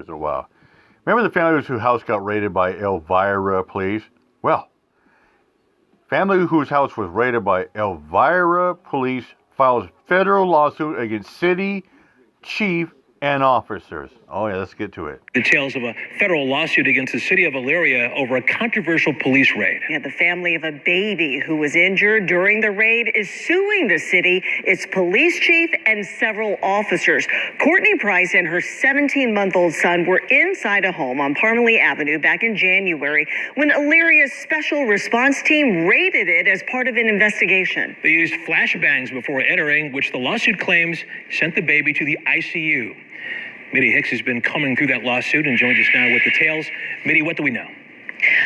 for a while. Remember the family whose house got raided by Elyria police? Well, family whose house was raided by Elyria police files federal lawsuit against city chief and officers. Oh yeah, let's get to it. Details of a federal lawsuit against the city of Elyria over a controversial police raid. Yeah, the family of a baby who was injured during the raid is suing the city, its police chief, and several officers. Courtney Price and her 17-month-old son were inside a home on Parmalee Avenue back in January when Elyria's special response team raided it as part of an investigation. They used flashbangs before entering, which the lawsuit claims sent the baby to the ICU. Mitty Hicks has been coming through that lawsuit and joins us now with details. Mitty, what do we know?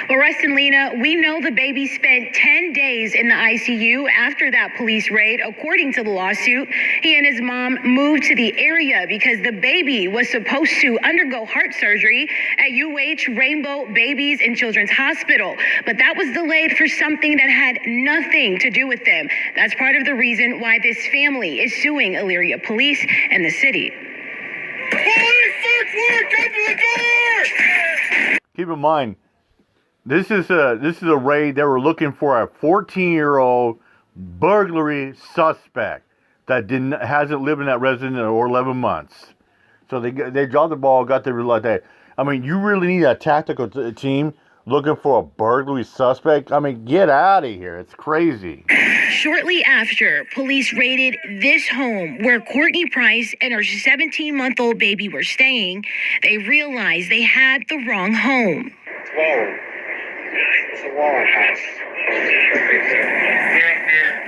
Well, Russ and Lena, we know the baby spent 10 days in the ICU after that police raid. According to the lawsuit, he and his mom moved to the area because the baby was supposed to undergo heart surgery at UH Rainbow Babies and Children's Hospital. But that was delayed for something that had nothing to do with them. That's part of the reason why this family is suing Elyria Police and the city. Keep in mind, this is a raid. They were looking for a 14-year-old burglary suspect that hasn't lived in that residence for 11 months. So they dropped the ball, got the like that. I mean, you really need a tactical team looking for a burglary suspect. I mean, get out of here. It's crazy. Shortly after, police raided this home where Courtney Price and her 17-month-old baby were staying. They realized they had the wrong home. Whoa. It's a wall house.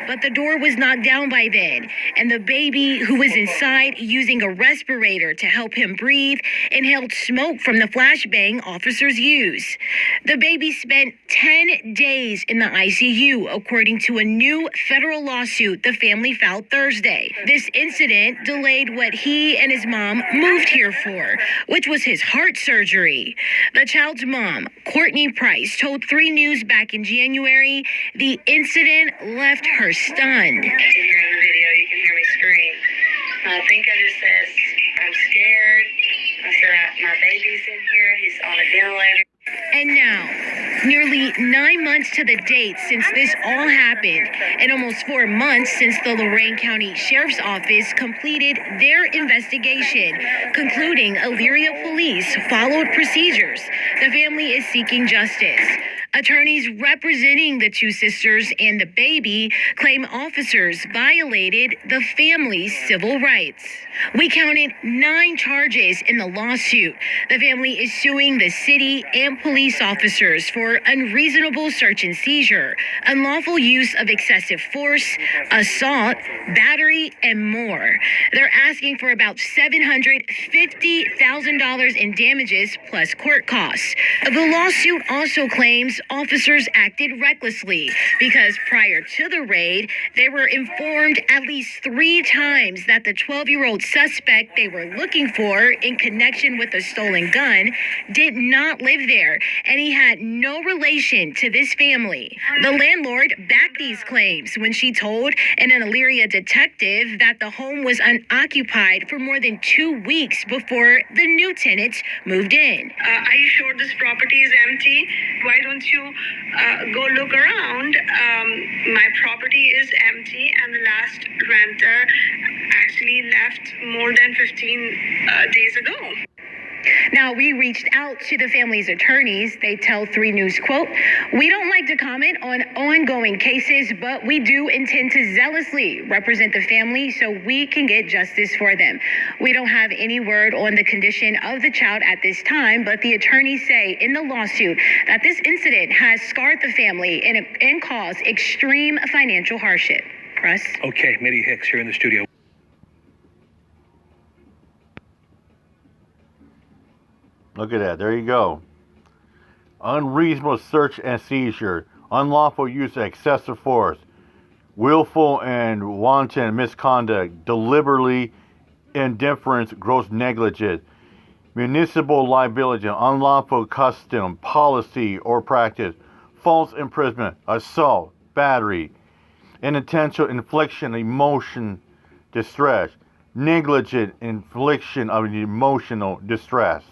But the door was knocked down by then, and the baby, who was inside using a respirator to help him breathe, inhaled smoke from the flashbang officers used. The baby spent 10 days in the ICU, according to a new federal lawsuit the family filed Thursday. This incident delayed what he and his mom moved here for, which was his heart surgery. The child's mom, Courtney Price, told 3 News back in January the incident left her stunned. You can hear in the video, you can hear me scream. I think I just said, I'm scared. I said, my baby's in here. He's on a ventilator. And now, nearly 9 months to the date since this all happened, and almost 4 months since the Lorain County Sheriff's Office completed their investigation, concluding Elyria Police followed procedures, the family is seeking justice. Attorneys representing the 2 sisters and the baby claim officers violated the family's civil rights. We counted 9 charges in the lawsuit. The family is suing the city and police officers for unreasonable search and seizure, unlawful use of excessive force, assault, battery, and more. They're asking for about $750,000 in damages plus court costs. The lawsuit also claims officers acted recklessly because prior to the raid, they were informed at least 3 times that the 12-year-old suspect they were looking for in connection with a stolen gun did not live there, and he had no relation to this family. The landlord backed these claims when she told an Elyria detective that the home was unoccupied for more than 2 weeks before the new tenants moved in. Are you sure this property is empty? Why don't you go look around? My property is empty, and the last renter actually left more than 15 days ago. Now, we reached out to the family's attorneys. They tell 3 News, quote, "We don't like to comment on ongoing cases, but we do intend to zealously represent the family so we can get justice for them. We don't have any word on the condition of the child at this time, but the attorneys say in the lawsuit that this incident has scarred the family and caused extreme financial hardship." Russ? Okay, Mitty Hicks here in the studio. Look at that. There you go. Unreasonable search and seizure, unlawful use of excessive force, willful and wanton misconduct, deliberately indifference, gross negligence, municipal liability, unlawful custom, policy, or practice, false imprisonment, assault, battery, unintentional infliction of emotion distress, negligent infliction of emotional distress.